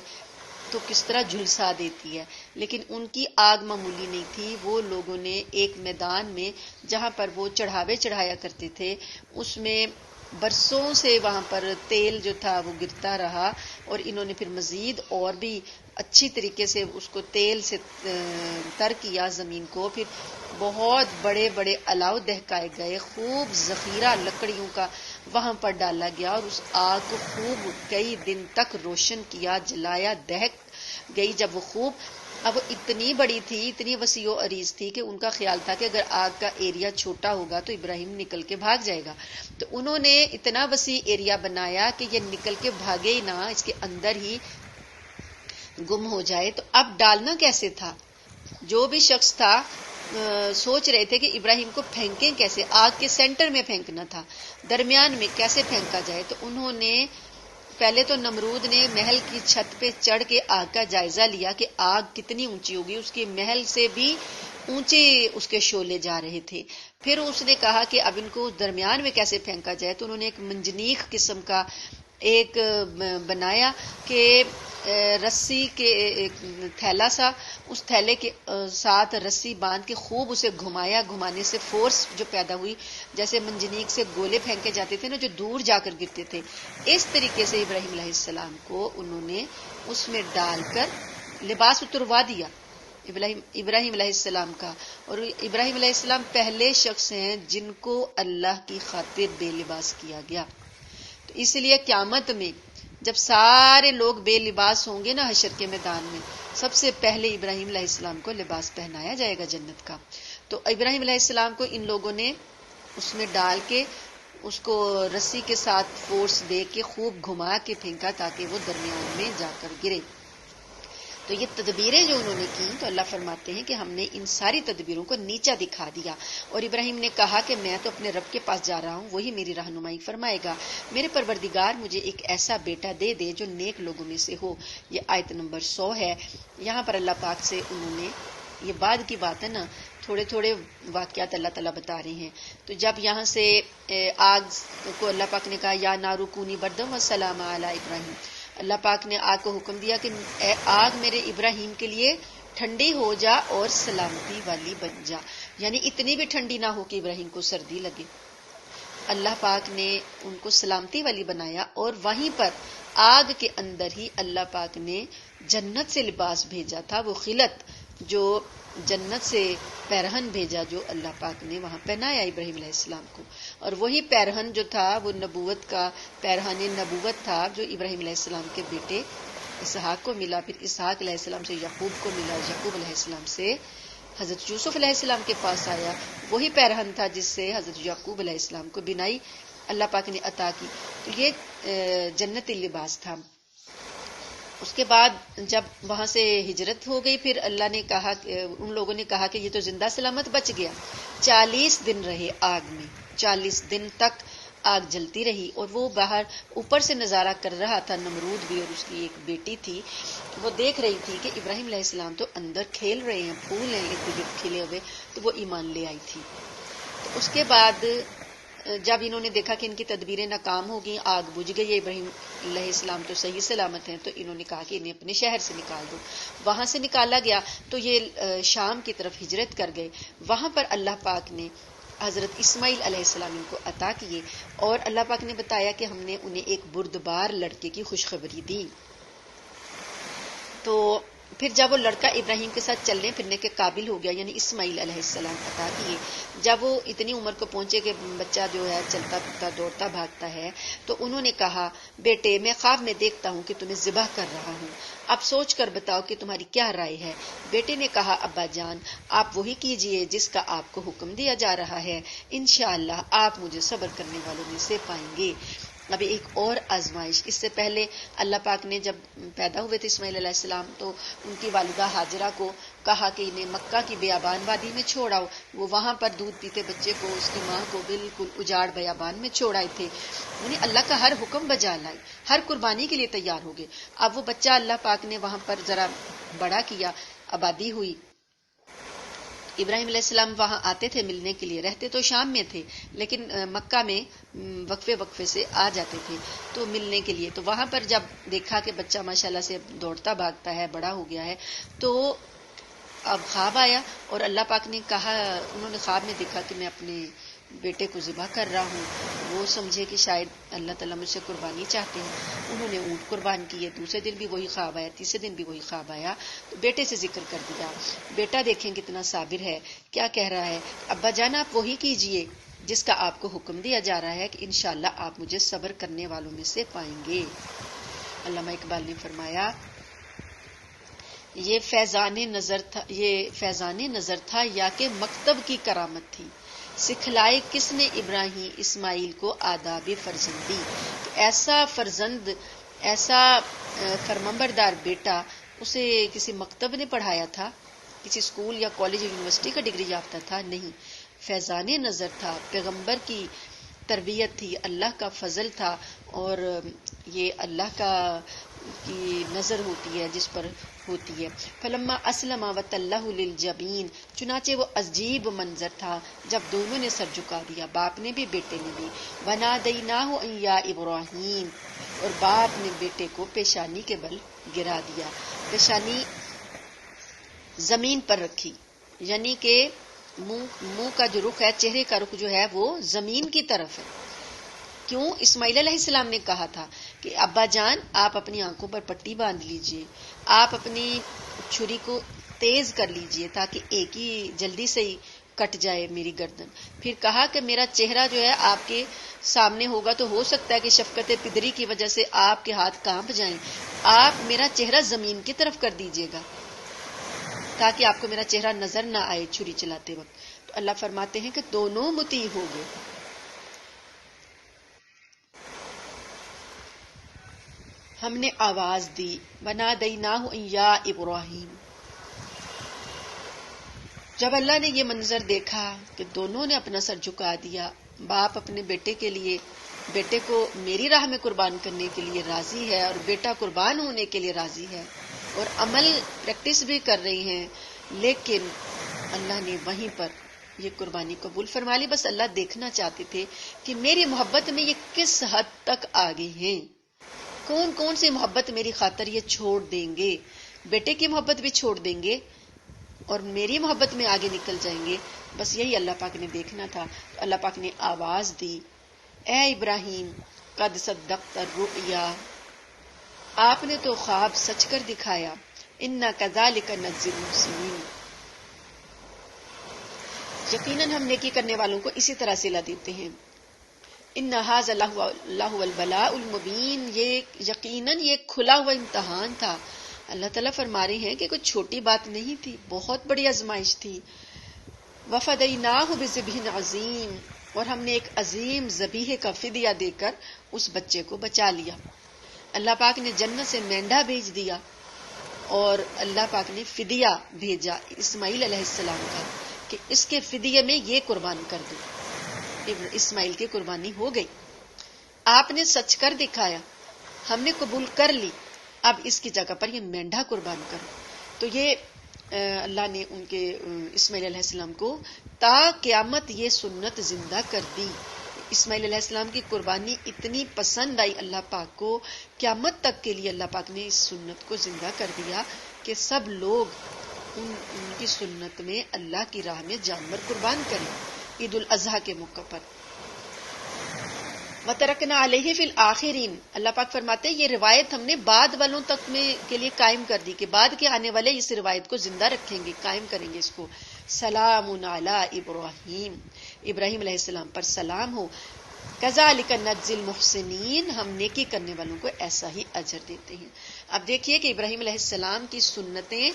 تو کس طرح جھلسا دیتی ہے، لیکن ان کی آگ معمولی نہیں تھی. وہ لوگوں نے ایک میدان میں جہاں پر وہ چڑھاوے چڑھایا کرتے تھے اس میں برسوں سے وہاں پر تیل جو تھا وہ گرتا رہا اور انہوں نے پھر مزید اور بھی اچھی طریقے سے اس کو تیل سے تر کیا زمین کو. پھر بہت بڑے بڑے الاؤ دہکائے گئے، خوب ذخیرہ لکڑیوں کا وہاں پر ڈالا گیا اور اس آگ کو خوب کئی دن تک روشن کیا، جلایا، دہک گئی. جب وہ خوب اب اتنی بڑی تھی، اتنی وسیع و عریض تھی کہ ان کا خیال تھا کہ اگر آگ کا ایریا چھوٹا ہوگا تو ابراہیم نکل کے بھاگ جائے گا. تو انہوں نے اتنا وسیع ایریا بنایا کہ یہ نکل کے بھاگے ہی نہ، اس کے اندر ہی گم ہو جائے. تو اب ڈالنا کیسے تھا؟ جو بھی شخص تھا سوچ رہے تھے کہ ابراہیم کو پھینکیں کیسے، آگ کے سینٹر میں پھینکنا تھا، درمیان میں کیسے پھینکا جائے. تو انہوں نے پہلے تو نمرود نے محل کی چھت پہ چڑھ کے آگ کا جائزہ لیا کہ آگ کتنی اونچی ہوگی، اس کے محل سے بھی اونچے اس کے شعلے جا رہے تھے. پھر اس نے کہا کہ اب ان کو درمیان میں کیسے پھینکا جائے. تو انہوں نے ایک منجنیق قسم کا ایک بنایا کہ رسی کے تھیلا سا، اس تھیلے کے ساتھ رسی باندھ کے خوب اسے گھمایا. گھمانے سے فورس جو پیدا ہوئی، جیسے منجنیق سے گولے پھینکے جاتے تھے نا جو دور جا کر گرتے تھے، اس طریقے سے ابراہیم علیہ السلام کو انہوں نے اس میں ڈال کر لباس اتروا دیا ابراہیم علیہ السلام کا. اور ابراہیم علیہ السلام پہلے شخص ہیں جن کو اللہ کی خاطر بے لباس کیا گیا. تو اس لیے قیامت میں جب سارے لوگ بے لباس ہوں گے نا حشر کے میدان میں، سب سے پہلے ابراہیم علیہ السلام کو لباس پہنایا جائے گا جنت کا. تو ابراہیم علیہ السلام کو ان لوگوں نے اس میں ڈال کے اس کو رسی کے ساتھ فورس دے کے خوب گھما کے پھینکا تاکہ وہ درمیان میں جا کر گرے. تو یہ تدبیریں جو انہوں نے کی، تو اللہ فرماتے ہیں کہ ہم نے ان ساری تدبیروں کو نیچا دکھا دیا. اور ابراہیم نے کہا کہ میں تو اپنے رب کے پاس جا رہا ہوں، وہی میری رہنمائی فرمائے گا. میرے پروردگار مجھے ایک ایسا بیٹا دے دے جو نیک لوگوں میں سے ہو. یہ آیت نمبر 100 ہے. یہاں پر اللہ پاک سے انہوں نے، یہ بعد کی بات ہے نا، تھوڑے تھوڑے واقعات اللہ تعالیٰ بتا رہے ہیں. تو جب یہاں سے آگ کو اللہ پاک نے کہا یا نارو کونی بردم والسلام علی ابراہیم، اللہ پاک نے آگ کو حکم دیا کہ اے آگ میرے ابراہیم کے لیے ٹھنڈی ہو جا اور سلامتی والی بن جا. یعنی اتنی بھی ٹھنڈی نہ ہو کہ ابراہیم کو سردی لگے. اللہ پاک نے ان کو سلامتی والی بنایا. اور وہیں پر آگ کے اندر ہی اللہ پاک نے جنت سے لباس بھیجا تھا، وہ خلت جو جنت سے پیرہن بھیجا جو اللہ پاک نے وہاں پہنایا ابراہیم علیہ السلام کو. اور وہی پیرہن جو تھا وہ نبوت کا پیرہن نبوت تھا جو ابراہیم علیہ السلام کے بیٹے اسحاق کو ملا، پھر اسحاق علیہ السلام سے یعقوب کو ملا، یعقوب علیہ السلام سے حضرت یوسف علیہ السلام کے پاس آیا. وہی پیرہن تھا جس سے حضرت یعقوب علیہ السلام کو بنائی اللہ پاک نے عطا کی. تو یہ جنتی لباس تھا. اس کے بعد جب وہاں سے ہجرت ہو گئی، پھر اللہ نے کہا، ان لوگوں نے کہا کہ یہ تو زندہ سلامت بچ گیا. 40 دن رہے آگ میں، 40 دن تک آگ جلتی رہی. اور وہ باہر اوپر سے نظارہ کر رہا تھا، نمرود بھی، اور اس کی ایک بیٹی تھی، وہ دیکھ رہی تھی کہ ابراہیم علیہ السلام تو اندر کھیل رہے ہیں، پھول ہیں ارد گرد کھلے ہوئے. تو وہ ایمان لے آئی تھی. تو اس کے بعد جب انہوں نے دیکھا کہ ان کی تدبیریں ناکام ہو گئیں، آگ بجھ گئی، ابراہیم علیہ السلام تو صحیح سلامت ہیں، تو انہوں نے کہا کہ انہیں اپنے شہر سے نکال دو. وہاں سے نکالا گیا تو یہ شام کی طرف ہجرت کر گئے. وہاں پر اللہ پاک نے حضرت اسماعیل علیہ السلام ان کو عطا کیے. اور اللہ پاک نے بتایا کہ ہم نے انہیں ایک بردبار لڑکے کی خوشخبری دی. تو پھر جب وہ لڑکا ابراہیم کے ساتھ چلنے پھرنے کے قابل ہو گیا، یعنی اسماعیل علیہ السلام عطا کیے. جب وہ اتنی عمر کو پہنچے کہ بچہ جو ہے چلتا پھرتا دوڑتا بھاگتا ہے، تو انہوں نے کہا بیٹے میں خواب میں دیکھتا ہوں کہ تمہیں ذبح کر رہا ہوں، اب سوچ کر بتاؤ کہ تمہاری کیا رائے ہے. بیٹے نے کہا ابا جان آپ وہی کیجئے جس کا آپ کو حکم دیا جا رہا ہے، انشاءاللہ آپ مجھے صبر کرنے والوں میں سے پائیں گے. ابھی ایک اور آزمائش. اس سے پہلے اللہ پاک نے جب پیدا ہوئے تھے اسماعیل علیہ السلام تو ان کی والدہ ہاجرہ کو کہا کہ انہیں مکہ کی بیابان وادی میں چھوڑاؤ. وہ وہاں پر دودھ پیتے بچے کو، اس کی ماں کو بالکل اجاڑ بیابان میں چھوڑائے تھے. انہیں اللہ کا ہر حکم بجا لائے، ہر قربانی کے لیے تیار ہو گئے. اب وہ بچہ اللہ پاک نے وہاں پر ذرا بڑا کیا، آبادی ہوئی. ابراہیم علیہ السلام وہاں آتے تھے ملنے کے لیے، رہتے تو شام میں تھے لیکن مکہ میں وقفے سے آ جاتے تھے تو ملنے کے لیے. تو وہاں پر جب دیکھا کہ بچہ ماشاءاللہ سے دوڑتا بھاگتا ہے، بڑا ہو گیا ہے، تو اب خواب آیا اور اللہ پاک نے کہا، انہوں نے خواب میں دیکھا کہ میں اپنے بیٹے کو ذبح کر رہا ہوں. وہ سمجھے کہ شاید اللہ تعالیٰ مجھ سے قربانی چاہتے ہیں. انہوں نے اونٹ قربان کیے. دوسرے دن بھی وہی خواب آیا، تیسرے دن بھی وہی خواب آیا. تو بیٹے سے ذکر کر دیا. بیٹا دیکھیں کتنا صابر ہے، کیا کہہ رہا ہے، ابا جان آپ وہی کیجئے جس کا آپ کو حکم دیا جا رہا ہے کہ انشاءاللہ آپ مجھے صبر کرنے والوں میں سے پائیں گے. علامہ اقبال نے فرمایا یہ فیضان نظر تھا یا کہ مکتب کی کرامت تھی، سکھلائے کس نے ابراہیم اسماعیل کو آداب فرزندی. تو ایسا فرزند، ایسا فرمانبردار بیٹا اسے کسی مکتب نے پڑھایا تھا کسی اسکول یا کالج یا یونیورسٹی کا ڈگری یافتہ تھا، نہیں، فیضان نظر تھا، پیغمبر کی تربیت تھی، اللہ کا فضل تھا، اور یہ اللہ کی نظر ہوتی ہے جس پر ہوتی ہے۔ فلما اسلم وتلہ للجبین، چنانچہ وہ عجیب منظر تھا جب دونوں نے سر جھکا دیا، باپ نے بھی بیٹے نے بھی۔ ونادیناہ ان یا ابراہیم، اور باپ نے بیٹے کو پیشانی کے بل گرا دیا، پیشانی زمین پر رکھی، یعنی کہ منہ کا جو رخ ہے، چہرے کا رخ جو ہے وہ زمین کی طرف ہے۔ کیوں؟ اسماعیل علیہ السلام نے کہا تھا کہ ابا جان آپ اپنی آنکھوں پر پٹی باندھ لیجئے، آپ اپنی چھری کو تیز کر لیجئے تاکہ ایک ہی جلدی سے ہی کٹ جائے میری گردن۔ پھر کہا کہ میرا چہرہ جو ہے آپ کے سامنے ہوگا تو ہو سکتا ہے کہ شفقت پدری کی وجہ سے آپ کے ہاتھ کانپ جائیں، آپ میرا چہرہ زمین کی طرف کر دیجئے گا تاکہ آپ کو میرا چہرہ نظر نہ آئے چھری چلاتے وقت۔ تو اللہ فرماتے ہیں کہ دونوں مطیع ہو گئے۔ ہم نے آواز دی، ونادیناہ ان یا ابراہیم۔ جب اللہ نے یہ منظر دیکھا کہ دونوں نے اپنا سر جھکا دیا، باپ اپنے بیٹے کے لیے، بیٹے کو میری راہ میں قربان کرنے کے لیے راضی ہے اور بیٹا قربان ہونے کے لیے راضی ہے اور عمل پریکٹس بھی کر رہی ہیں، لیکن اللہ نے وہیں پر یہ قربانی قبول فرما لی۔ بس اللہ دیکھنا چاہتے تھے کہ میری محبت میں یہ کس حد تک آگے ہیں، کون کون سی محبت میری خاطر یہ چھوڑ دیں گے، بیٹے کی محبت بھی چھوڑ دیں گے اور میری محبت میں آگے نکل جائیں گے۔ بس یہی اللہ پاک نے دیکھنا تھا۔ تو اللہ پاک نے آواز دی، اے ابراہیم قد صدقت الرؤیا، آپ نے تو خواب سچ کر دکھایا، انا کذالک نجزی المحسنین، یقیناً ہم نیکی کرنے والوں کو اسی طرح صلہ دیتے ہیں۔ ان ھذا لہو البلاء المبین، یہ یقیناً یہ کھلا ہوا امتحان تھا۔ اللہ تعالیٰ فرما رہے ہیں کہ کوئی چھوٹی بات نہیں تھی، بہت بڑی آزمائش تھی۔ وفدیناہ بذبح عظیم، اور ہم نے ایک عظیم ذبیحے کا فدیہ دے کر اس بچے کو بچا لیا۔ اللہ پاک نے جنت سے مینڈا بھیج دیا اور اللہ پاک نے فدیہ بھیجا اسماعیل علیہ السلام کا کہ اس کے فدیے میں یہ قربان کر دو۔ اسماعیل کی قربانی ہو گئی، آپ نے سچ کر دکھایا، ہم نے قبول کر لی، اب اس کی جگہ پر یہ مینڈا قربان کرو۔ تو یہ اللہ نے ان کے اسماعیل علیہ السلام کو تا قیامت یہ سنت زندہ کر دی۔ اسماعیل علیہ السلام کی قربانی اتنی پسند آئی اللہ پاک کو، قیامت تک کے لیے اللہ پاک نے اس سنت کو زندہ کر دیا کہ سب لوگ ان کی سنت میں اللہ کی راہ میں جانور قربان کریں عید الاضحیٰ کے موقع پر۔ وَتَرَكْنَا عَلَيْهِ فِي الْآخِرِينَ، اللہ پاک فرماتے ہیں یہ روایت ہم نے بعد والوں تک میں کے لیے قائم کر دی کہ بعد کے آنے والے اس روایت کو زندہ رکھیں گے، قائم کریں گے اس کو۔ سلام علی ابراہیم، ابراہیم علیہ السلام پر سلام ہو۔ کذالک نجزی المحسنین، ہم نیکی کرنے والوں کو ایسا ہی اجر دیتے ہیں۔ اب دیکھیے کہ ابراہیم علیہ السلام کی سنتیں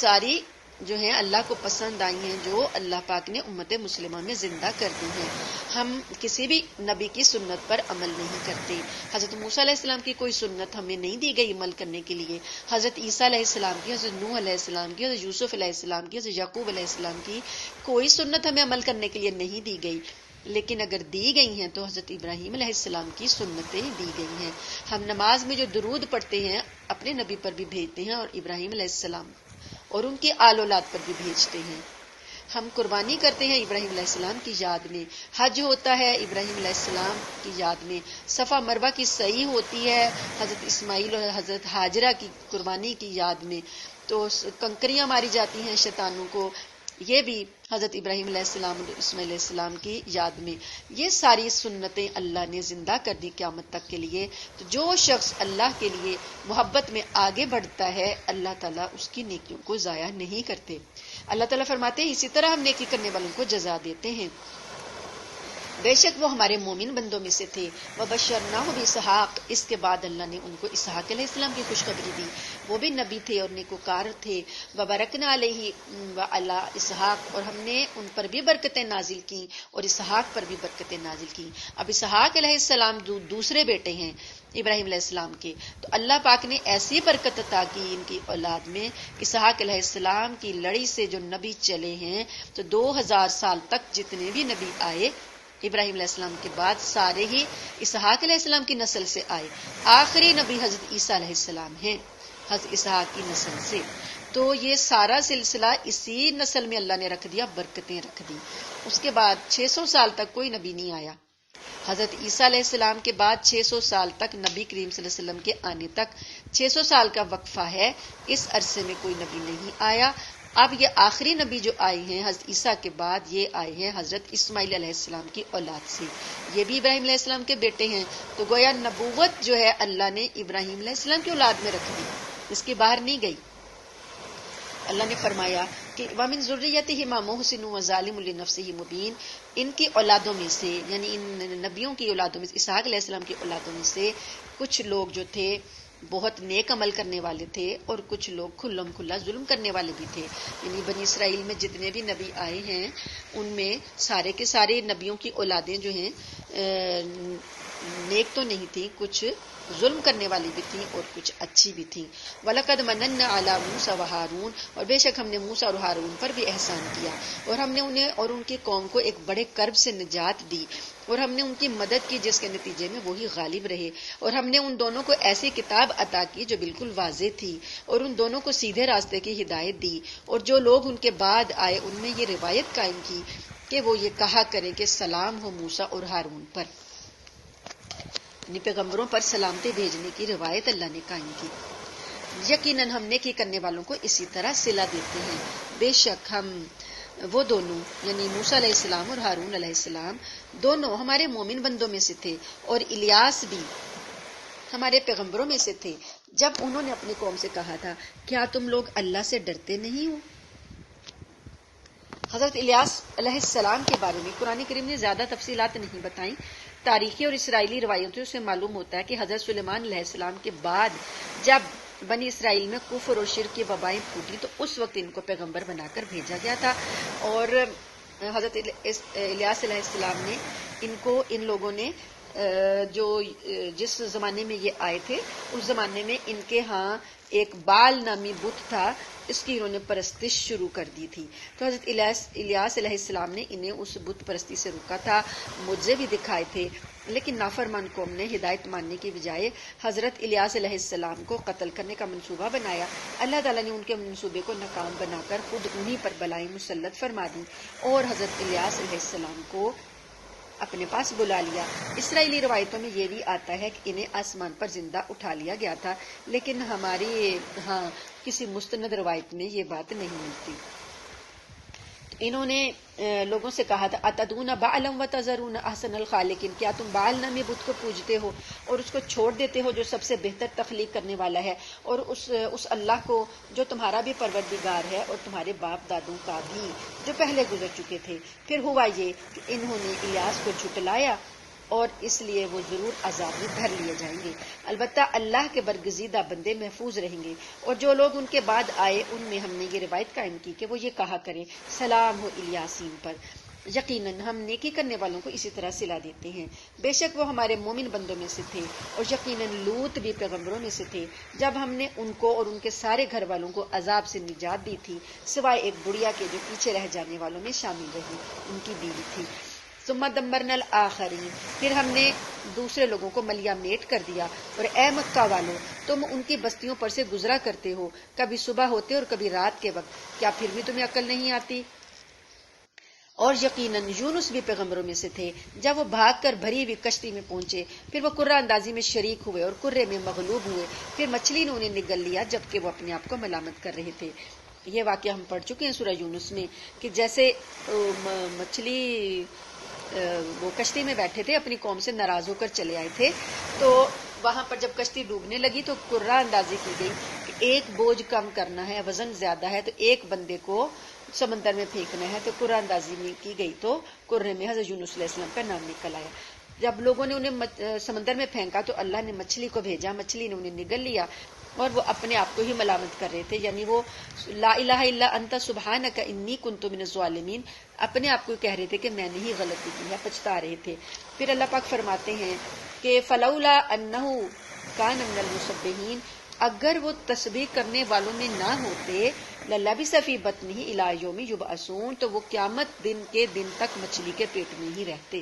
ساری جو ہیں اللہ کو پسند آئی ہیں، جو اللہ پاک نے امت مسلمہ میں زندہ کر دی ہیں۔ ہم کسی بھی نبی کی سنت پر عمل نہیں کرتے۔ حضرت موسیٰ علیہ السلام کی کوئی سنت ہمیں نہیں دی گئی عمل کرنے کے لیے، حضرت عیسیٰ علیہ السلام کی، حضرت نوح علیہ السلام کی، حضرت یوسف علیہ السلام کی، حضرت یعقوب علیہ السلام کی کوئی سنت ہمیں عمل کرنے کے لیے نہیں دی گئی، لیکن اگر دی گئی ہیں تو حضرت ابراہیم علیہ السلام کی سنتیں دی گئی ہیں۔ ہم نماز میں جو درود پڑھتے ہیں اپنے نبی پر بھی بھیجتے ہیں اور ابراہیم علیہ السلام اور ان کی آل اولاد پر بھی بھیجتے ہیں۔ ہم قربانی کرتے ہیں ابراہیم علیہ السلام کی یاد میں، حج ہوتا ہے ابراہیم علیہ السلام کی یاد میں، صفا مروہ کی سعی ہوتی ہے حضرت اسماعیل اور حضرت ہاجرہ کی قربانی کی یاد میں، تو کنکریاں ماری جاتی ہیں شیطانوں کو، یہ بھی حضرت ابراہیم علیہ السلام اور اسماعیل علیہ السلام کی یاد میں۔ یہ ساری سنتیں اللہ نے زندہ کر دی قیامت تک کے لیے۔ تو جو شخص اللہ کے لیے محبت میں آگے بڑھتا ہے اللہ تعالیٰ اس کی نیکیوں کو ضائع نہیں کرتے۔ اللہ تعالیٰ فرماتے ہیں اسی طرح ہم نیکی کرنے والوں کو جزا دیتے ہیں، بے شک وہ ہمارے مومن بندوں میں سے تھے۔ وَبَشَّرْنَاهُ بِإِسْحَاقَ، اس کے بعد اللہ نے ان کو اسحاق علیہ السلام کی خوشخبری دی، وہ بھی نبی تھے اور نیکوکار تھے۔ وَبَارَكْنَا عَلَيْهِ وَعَلَىٰ اسحاق، اور ہم نے ان پر بھی برکتیں نازل کی اور اسحاق پر بھی برکتیں نازل کی۔ اب اسحاق علیہ السلام دوسرے بیٹے ہیں، ابراہیم علیہ السلام کے، تو اللہ پاک نے ایسی برکت عطا کی ان کی اولاد میں، اسحاق علیہ السلام کی لڑی سے جو نبی چلے ہیں تو 2000 سال تک جتنے بھی نبی آئے ابراہیم علیہ السلام کے بعد سارے ہی اسحاق علیہ السلام کی نسل سے آئے. آخری نبی حضرت عیسیٰ علیہ السلام ہیں حضرت اسحاق کی نسل سے. تو یہ سارا سلسلہ اسی نسل میں اللہ نے رکھ دیا، برکتیں رکھ دی. اس کے بعد 600 سال تک کوئی نبی نہیں آیا. حضرت عیسیٰ علیہ السلام کے بعد 600 سال تک نبی کریم صلی اللہ علیہ وسلم کے آنے تک 600 سال کا وقفہ ہے. اس عرصے میں کوئی نبی نہیں آیا. اب یہ آخری نبی جو آئے ہیں حضرت عیسیٰ کے بعد، یہ آئے ہیں حضرت اسماعیل علیہ السلام کی اولاد سے. یہ بھی ابراہیم علیہ السلام کے بیٹے ہیں. تو گویا نبوت جو ہے اللہ نے ابراہیم علیہ السلام کی اولاد میں رکھ دی، اس کے باہر نہیں گئی. اللہ نے فرمایا کہ وَمِن ذُرِّيَّتِهِمَا مُحْسِنٌ وَظَالِمٌ لِنَفْسِهِ مُبِينٌ. ان کی اولادوں میں سے، یعنی ان نبیوں کی اولادوں میں سے، اسحاق علیہ السلام کی اولادوں میں سے کچھ لوگ جو تھے بہت نیک عمل کرنے والے تھے، اور کچھ لوگ کھلم کھلا ظلم کرنے والے بھی تھے. یعنی بنی اسرائیل میں جتنے بھی نبی آئے ہیں ان میں سارے کے سارے نبیوں کی اولادیں جو ہیں نیک تو نہیں تھیں، کچھ ظلم کرنے والی بھی تھیں اور کچھ اچھی بھی تھیں. وَلَقَدْ مَنَنَّا عَلَىٰ مُوسَىٰ وَهَارُونَ. اور بے شک ہم نے موسیٰ اور ہارون پر بھی احسان کیا، اور ہم نے انہیں اور ان کی قوم کو ایک بڑے کرب سے نجات دی، اور ہم نے ان کی مدد کی جس کے نتیجے میں وہی غالب رہے. اور ہم نے ان دونوں کو ایسی کتاب عطا کی جو بالکل واضح تھی، اور ان دونوں کو سیدھے راستے کی ہدایت دی. اور جو لوگ ان کے بعد آئے ان میں یہ روایت قائم کی کہ وہ یہ کہا کریں کہ سلام ہو موسیٰ اور ہارون پر. یعنی پیغمبروں پر سلامتی بھیجنے کی روایت اللہ نے قائم کی. یقیناً ہم نیکی کرنے والوں کو اسی طرح صلہ دیتے ہیں. بے شک ہم وہ دونوں یعنی موسیٰ علیہ السلام اور ہارون علیہ السلام دونوں ہمارے مومن بندوں میں سے تھے، اور الیاس بھی ہمارے پیغمبروں میں سے تھے. جب انہوں نے اپنی قوم سے کہا تھا کیا تم لوگ اللہ سے ڈرتے نہیں ہو. حضرت الیاس علیہ السلام کے بارے میں قرآن کریم نے زیادہ تفصیلات نہیں بتائیں. تاریخی اور اسرائیلی روایتوں سے معلوم ہوتا ہے کہ حضرت سلیمان علیہ السلام کے بعد جب بنی اسرائیل میں کفر اور شرک کی وبائیں پھوٹی تو اس وقت ان کو پیغمبر بنا کر بھیجا گیا تھا. اور حضرت الیاس علیہ السلام نے ان لوگوں نے جو جس زمانے میں یہ آئے تھے اس زمانے میں ان کے ہاں ایک بال نامی بت تھا، اس کی انہوں نے پرستش شروع کر دی تھی. تو حضرت الیاس علیہ السلام نے انہیں اس بت پرستی سے روکا تھا، معجزے بھی دکھائے تھے. لیکن نافرمان قوم نے ہدایت ماننے کی بجائے حضرت الیاس علیہ السلام کو قتل کرنے کا منصوبہ بنایا. اللہ تعالیٰ نے ان کے منصوبے کو ناکام بنا کر خود انہی پر بلائیں مسلط فرما دی اور حضرت الیاس علیہ السلام کو اپنے پاس بلا لیا. اسرائیلی روایتوں میں یہ بھی آتا ہے کہ انہیں آسمان پر زندہ اٹھا لیا گیا تھا، لیکن ہماری ہاں کسی مستند روایت میں یہ بات نہیں ملتی. انہوں نے لوگوں سے کہا تھا اتدون بعلا وتذرون احسن الخالقین، کیا تم بعل نامی بت کو پوجتے ہو اور اس کو چھوڑ دیتے ہو جو سب سے بہتر تخلیق کرنے والا ہے، اور اس اللہ کو جو تمہارا بھی پروردگار ہے اور تمہارے باپ دادوں کا بھی جو پہلے گزر چکے تھے. پھر ہوا یہ کہ انہوں نے الیاس کو جھٹلایا اور اس لیے وہ ضرور عذاب میں دھر لیے جائیں گے. البتہ اللہ کے برگزیدہ بندے محفوظ رہیں گے. اور جو لوگ ان کے بعد آئے ان میں ہم نے یہ روایت قائم کی کہ وہ یہ کہا کریں سلام ہو الیاسین پر. یقیناً ہم نیکی کرنے والوں کو اسی طرح صلہ دیتے ہیں. بے شک وہ ہمارے مومن بندوں میں سے تھے، اور یقیناً لوط بھی پیغمبروں میں سے تھے جب ہم نے ان کو اور ان کے سارے گھر والوں کو عذاب سے نجات دی تھی، سوائے ایک بڑھیا کے جو پیچھے رہ جانے والوں میں شامل رہی، ان کی بیوی تھی. ثم دمرنا الآخرین، پھر ہم نے دوسرے لوگوں کو ملیا میٹ کر دیا. اور اے مکہ والو، تم ان کی بستیوں پر سے گزرا کرتے ہو، کبھی صبح ہوتے اور کبھی رات کے وقت، کیا پھر بھی تمہیں عقل نہیں آتی؟ اور یقیناً یونس بھی پیغمبروں میں سے تھے. جب وہ بھاگ کر بھری ہوئی کشتی میں پہنچے پھر وہ قرہ اندازی میں شریک ہوئے اور قرے میں مغلوب ہوئے. پھر مچھلی نے انہیں نگل لیا جبکہ وہ اپنے آپ کو ملامت کر رہے تھے. یہ واقعہ ہم پڑھ چکے ہیں سورہ یونس میں کہ جیسے مچھلی وہ کشتی میں بیٹھے تھے، اپنی قوم سے ناراض ہو کر چلے آئے تھے، تو وہاں پر جب کشتی ڈوبنے لگی تو قرہ اندازی کی گئی کہ ایک بوجھ کم کرنا ہے، وزن زیادہ ہے تو ایک بندے کو سمندر میں پھینکنا ہے. تو قرہ اندازی میں کی گئی تو قرے میں حضرت یونس علیہ السلام کا نام نکل آیا. جب لوگوں نے انہیں سمندر میں پھینکا تو اللہ نے مچھلی کو بھیجا، مچھلی نے انہیں نگل لیا. اور وہ اپنے آپ کو ہی ملامت کر رہے تھے، یعنی وہ لا الہ الا انت سبحانک انی کنت من الظالمین، اپنے آپ کو کہہ رہے تھے کہ میں نے ہی غلطی کی ہے، پچھتا رہے تھے۔ پھر اللہ پاک فرماتے ہیں کہ فلولا انہ کان من المسبحین، اگر وہ تسبیح کرنے والوں میں نہ ہوتے، للبث فی بطنہ الی یوم یبعثون، تو وہ قیامت دن کے دن تک مچھلی کے پیٹ میں ہی رہتے۔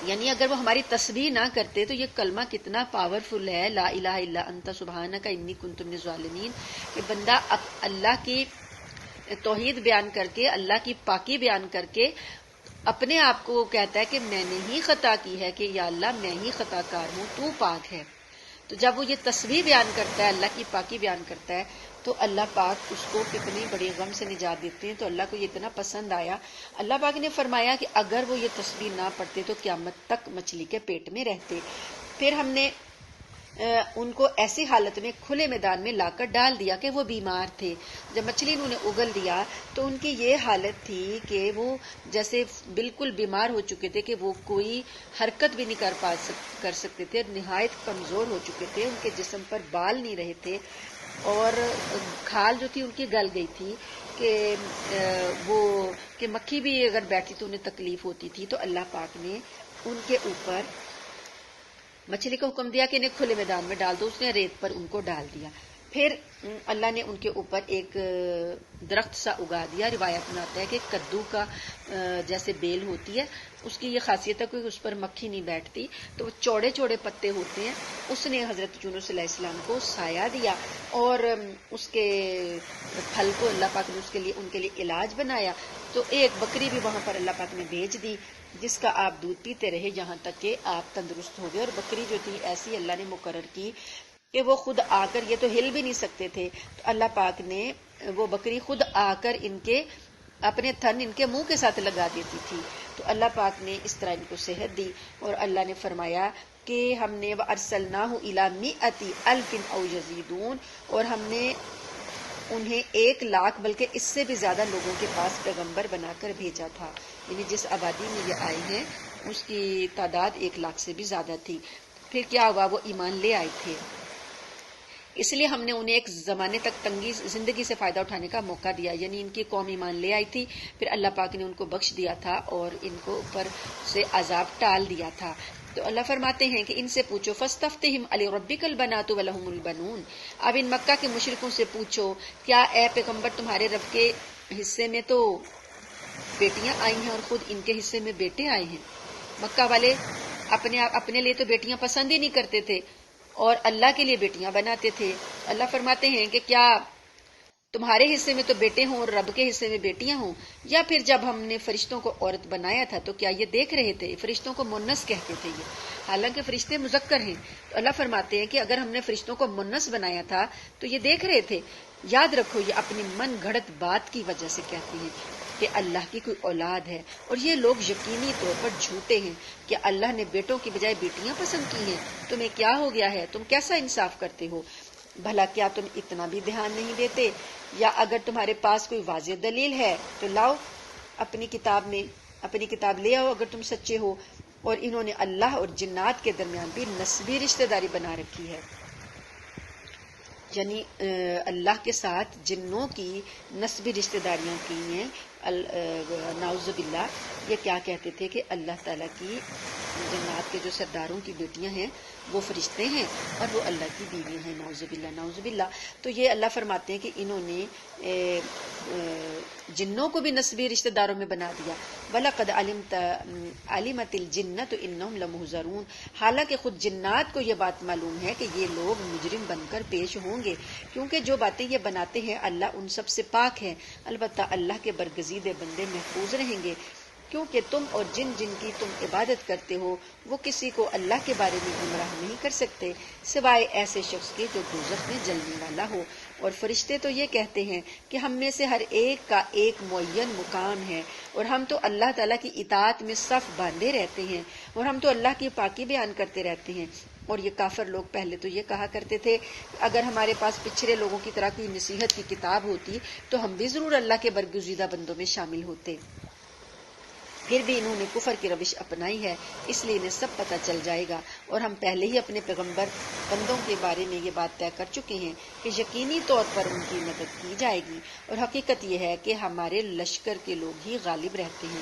یعنی اگر وہ ہماری تسبیح نہ کرتے تو یہ کلمہ کتنا پاورفل ہے، لا الہ الا انت سبحانک انی کنت من الظالمین، کہ بندہ اللہ کی توحید بیان کر کے، اللہ کی پاکی بیان کر کے اپنے آپ کو کہتا ہے کہ میں نے ہی خطا کی ہے، کہ یا اللہ میں ہی خطا کار ہوں، تو پاک ہے۔ تو جب وہ یہ تسبیح بیان کرتا ہے، اللہ کی پاکی بیان کرتا ہے، تو اللہ پاک اس کو کتنی بڑی غم سے نجات دیتے ہیں۔ تو اللہ کو یہ اتنا پسند آیا، اللہ پاک نے فرمایا کہ اگر وہ یہ تسبیح نہ پڑھتے تو قیامت تک مچھلی کے پیٹ میں رہتے۔ پھر ہم نے ان کو ایسی حالت میں کھلے میدان میں لا کر ڈال دیا کہ وہ بیمار تھے۔ جب مچھلی انہوں نے اگل دیا تو ان کی یہ حالت تھی کہ وہ جیسے بالکل بیمار ہو چکے تھے، کہ وہ کوئی حرکت بھی نہیں کر سکتے تھے، نہایت کمزور ہو چکے تھے، ان کے جسم پر بال نہیں رہے تھے، اور کھال جو تھی ان کی گل گئی تھی، کہ مکھی بھی اگر بیٹھی تو انہیں تکلیف ہوتی تھی۔ تو اللہ پاک نے ان کے اوپر مچھلی کو حکم دیا کہ انہیں کھلے میدان میں ڈال دو، اس نے ریت پر ان کو ڈال دیا۔ پھر اللہ نے ان کے اوپر ایک درخت سا اگا دیا۔ روایت میں آتا ہے کہ کدو کا جیسے بیل ہوتی ہے، اس کی یہ خاصیت ہے کہ اس پر مکھی نہیں بیٹھتی، تو وہ چوڑے چوڑے پتے ہوتے ہیں۔ اس نے حضرت یونس علیہ السلام کو سایہ دیا، اور اس کے پھل کو اللہ پاک نے ان کے لیے علاج بنایا۔ تو ایک بکری بھی وہاں پر اللہ پاک نے بھیج دی، جس کا آپ دودھ پیتے رہے یہاں تک کہ آپ تندرست ہو گئے۔ اور بکری جو تھی ایسی اللہ نے مقرر کی کہ وہ خود آ کر، یہ تو ہل بھی نہیں سکتے تھے، تو اللہ پاک نے وہ بکری خود آ کر اپنے تھن ان کے منہ کے ساتھ لگا دیتی تھی۔ تو اللہ پاک نے اس طرح ان کو صحت دی، اور اللہ نے فرمایا کہ ہم نے وَأَرْسَلْنَاهُ إِلَى مِئَةِ أَلْفٍ أَوْ يَزِيدُونَ، اور ہم نے انہیں 1,00,000 بلکہ اس سے بھی زیادہ لوگوں کے پاس پیغمبر بنا کر بھیجا تھا۔ یعنی جس آبادی میں یہ آئے ہیں اس کی تعداد 1,00,000 سے بھی زیادہ تھی۔ پھر کیا ہوا، وہ ایمان لے آئے تھے، اس لیے ہم نے انہیں ایک زمانے تک تنگی زندگی سے فائدہ اٹھانے کا موقع دیا، یعنی ان کی قوم ایمان لے آئی تھی، پھر اللہ پاک نے ان کو بخش دیا تھا اور ان کو اوپر سے عذاب ٹال دیا تھا۔ تو اللہ فرماتے ہیں کہ ان سے پوچھو فاستفتہم لربک البنات ولہم البنون، اب ان مکہ کے مشرکوں سے پوچھو، کیا اے پیغمبر تمہارے رب کے حصے میں تو بیٹیاں آئی ہیں اور خود ان کے حصے میں بیٹے آئے ہیں؟ مکہ والے اپنے لیے تو بیٹیاں پسند ہی نہیں کرتے تھے اور اللہ کے لیے بیٹیاں بناتے تھے۔ اللہ فرماتے ہیں کہ کیا تمہارے حصے میں تو بیٹے ہوں اور رب کے حصے میں بیٹیاں ہوں؟ یا پھر جب ہم نے فرشتوں کو عورت بنایا تھا تو کیا یہ دیکھ رہے تھے؟ فرشتوں کو مونس کہتے تھے یہ، حالانکہ فرشتے مذکر ہیں۔ تو اللہ فرماتے ہیں کہ اگر ہم نے فرشتوں کو مونس بنایا تھا تو یہ دیکھ رہے تھے؟ یاد رکھو یہ اپنی من گھڑت بات کی وجہ سے کہتے ہیں کہ اللہ کی کوئی اولاد ہے، اور یہ لوگ یقینی طور پر جھوٹے ہیں کہ اللہ نے بیٹوں کی بجائے بیٹیاں پسند کی ہیں۔ تمہیں کیا ہو گیا ہے؟ تم کیسا انصاف کرتے ہو؟ بھلا کیا تم اتنا بھی دھیان نہیں دیتے؟ یا اگر تمہارے پاس کوئی واضح دلیل ہے تو لاؤ، اپنی کتاب لے آؤ اگر تم سچے ہو۔ اور انہوں نے اللہ اور جنات کے درمیان بھی نسبی رشتہ داری بنا رکھی ہے، یعنی اللہ کے ساتھ جنوں کی نسبی رشتہ داریاں کی ہیں۔ نعوذ باللہ، یہ کیا کہتے تھے کہ اللہ تعالیٰ کی جنات کے جو سرداروں کی بیٹیاں ہیں وہ فرشتے ہیں اور وہ اللہ کی بیویاں ہیں، نعوذ باللہ نعوذ باللہ۔ تو یہ اللہ فرماتے ہیں کہ انہوں نے جنوں کو بھی نسبی رشتہ داروں میں بنا دیا۔ وَلَقَدْ عَلِمَتِ الْجِنَّةُ إِنَّهُمْ لَمُحْضَرُونَ، حالانکہ خود جنات کو یہ بات معلوم ہے کہ یہ لوگ مجرم بن کر پیش ہوں گے، کیونکہ جو باتیں یہ بناتے ہیں اللہ ان سب سے پاک ہے۔ البتہ اللہ کے برگزیدے بندے محفوظ رہیں گے، کیونکہ تم اور جن کی تم عبادت کرتے ہو وہ کسی کو اللہ کے بارے میں گمراہ نہیں کر سکتے سوائے ایسے شخص کے جو دوزخ میں جلنے والا ہو۔ اور فرشتے تو یہ کہتے ہیں کہ ہم میں سے ہر ایک کا ایک معین مقام ہے، اور ہم تو اللہ تعالیٰ کی اطاعت میں صف باندھے رہتے ہیں، اور ہم تو اللہ کی پاکی بیان کرتے رہتے ہیں۔ اور یہ کافر لوگ پہلے تو یہ کہا کرتے تھے اگر ہمارے پاس پچھڑے لوگوں کی طرح کوئی نصیحت کی کتاب ہوتی تو ہم بھی ضرور اللہ کے برگزیدہ بندوں میں شامل ہوتے۔ پھر بھی انہوں نے کفر کی روش اپنائی ہے، اس لیے انہیں سب پتہ چل جائے گا، اور ہم پہلے ہی اپنے پیغمبر بندوں کے بارے میں یہ بات طے کر چکے ہیں کہ یقینی طور پر ان کی مدد کی جائے گی، اور حقیقت یہ ہے کہ ہمارے لشکر کے لوگ ہی غالب رہتے ہیں۔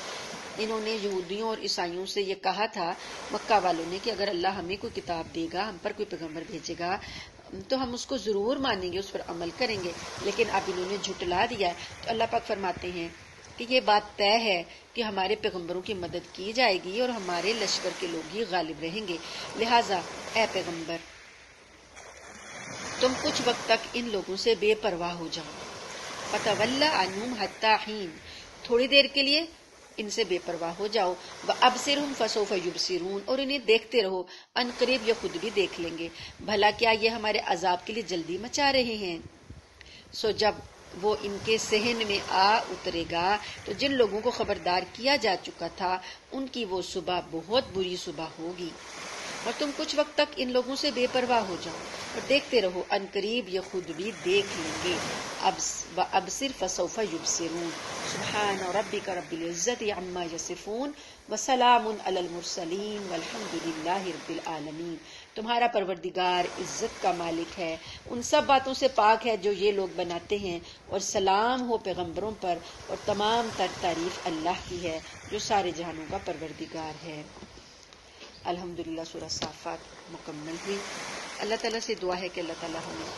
انہوں نے یہودیوں اور عیسائیوں سے یہ کہا تھا، مکہ والوں نے، کہ اگر اللہ ہمیں کوئی کتاب دے گا، ہم پر کوئی پیغمبر بھیجے گا تو ہم اس کو ضرور مانیں گے، اس پر عمل کریں گے، لیکن اب انہوں نے جھٹلا دیا ہے۔ تو اللہ پاک فرماتے ہیں کہ یہ بات طے ہے کہ ہمارے پیغمبروں کی مدد کی جائے گی اور ہمارے لشکر کے لوگ ہی غالب رہیں گے، لہٰذا اے پیغمبر تم کچھ وقت تک ان لوگوں سے بے پرواہ ہو جاؤ، فَتَوَلَّ عَنْهُمْ حَتَّىٰ حِينٍ، تھوڑی دیر کے لیے ان سے بے پرواہ ہو جاؤ، وَأَبْصِرْهُمْ فَسَوْفَ يُبْصِرُونَ، اور انہیں دیکھتے رہو، ان قریب یہ خود بھی دیکھ لیں گے، بھلا کیا یہ ہمارے عذاب کے لیے جلدی مچا رہے ہیں؟ سو جب وہ ان کے صحن میں آ اترے گا تو جن لوگوں کو خبردار کیا جا چکا تھا ان کی وہ صبح بہت بری صبح ہوگی، اور تم کچھ وقت تک ان لوگوں سے بے پرواہ ہو جاؤ اور دیکھتے رہو، ان قریب یہ خود بھی دیکھ لیں گے، وَأَبْصِرْ فَسَوْفَ يُبْصِرُونَ سبحان ربک رب العزت عما یصفون وسلام علی المرسلین والحمد للہ رب العالمین۔ تمہارا پروردگار عزت کا مالک ہے، ان سب باتوں سے پاک ہے جو یہ لوگ بناتے ہیں، اور سلام ہو پیغمبروں پر، اور تمام تر تعریف اللہ کی ہے جو سارے جہانوں کا پروردگار ہے۔ الحمدللہ سورہ صافات مکمل ہوئی۔ اللہ تعالیٰ سے دعا ہے کہ اللہ تعالیٰ ہمیں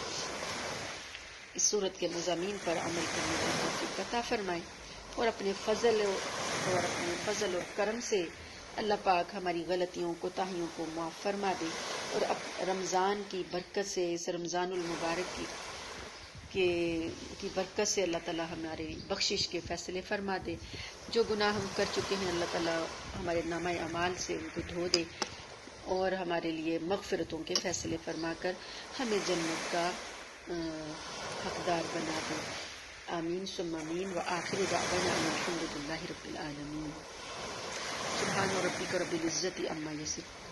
اس سورت کے مضامین پر عمل کرنے کی توفیق عطا فرمائے، اور اپنے فضل اور کرم سے اللہ پاک ہماری غلطیوں کوتاہیوں کو معاف فرما دے، اور رمضان کی برکت سے، اس رمضان المبارک کی برکت سے اللہ تعالیٰ ہمارے بخشش کے فیصلے فرما دے، جو گناہ ہم کر چکے ہیں اللہ تعالیٰ ہمارے نامہ اعمال سے ان کو دھو دے، اور ہمارے لیے مغفرتوں کے فیصلے فرما کر ہمیں جنت کا حقدار بنا دے، آمین ثم آمین، وآخر دعوانا ان الحمد للہ رب العالمین۔ سبحان ربک رب العزت عما یصفون۔